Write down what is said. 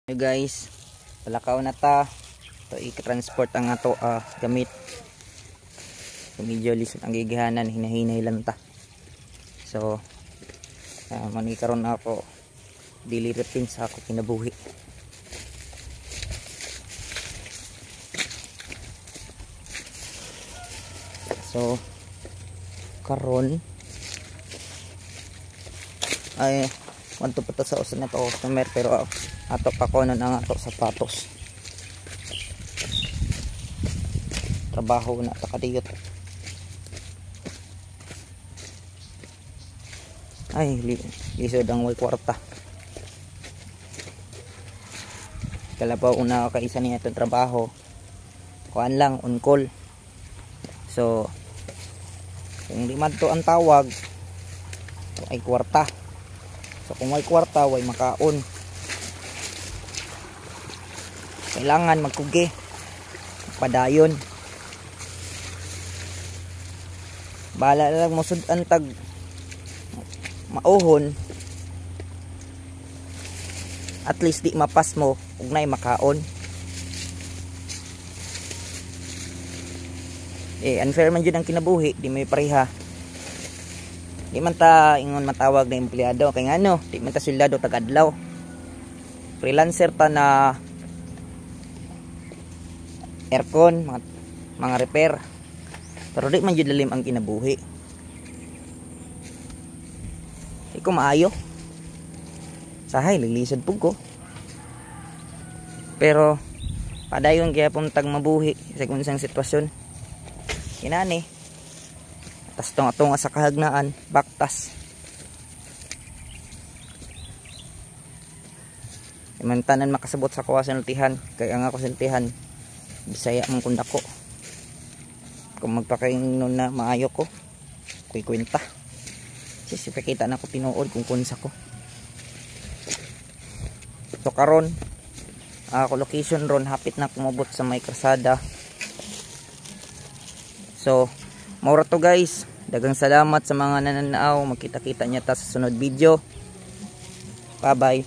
Hey guys, palakaw na ta. Ito i-transport ang ato gamit. So, medyo lisod ang gigihanan, hinahinay lang ta. So manikaron ako daily routine sa ako kinabuhi. So karon ay wanto pa to sa usan na to customer, pero ato pa ko nun ang ato sapatos. Trabaho na takadiyot. Ay lisod ang way kwarta. Kalabaw una kaisa niya itong trabaho, kuan lang on call. So kung di man to ang tawag ay kwarta. So kung may kwarta way makaon, kailangan magkugi, padayon. Bahala lang mo sudan tag mauhon, at least di mapas mo ug nay makaon. Unfair man jud ang kinabuhi, di may pareha. Di man ta ingon matawag na empleyado kay ngano, di man ta suldado tag-adlaw. Freelancer ta na aircon, mga repair. Pero di man jud lalim ang kinabuhi. Di ko maayo. Sahay lilisod pug ko. Pero padayon kaya puntag mabuhi sa kunsang sitwasyon. Kinani. Tas tunga sa kahagnaan, baktas. Imantanan makasabot sa kuha sinultihan, kaya nga ko sinultihan Bisaya mong kunda ko. Kung magpakainon na maayo ko, kuy kwenta. Sisipakita na ko tinuod kung kunsa ko. So karon ako location ron, hapit na kumabot sa may krasada. So maura to guys, dagang salamat sa mga nananaaw. Magkita-kita niya ta sa sunod video. Bye bye.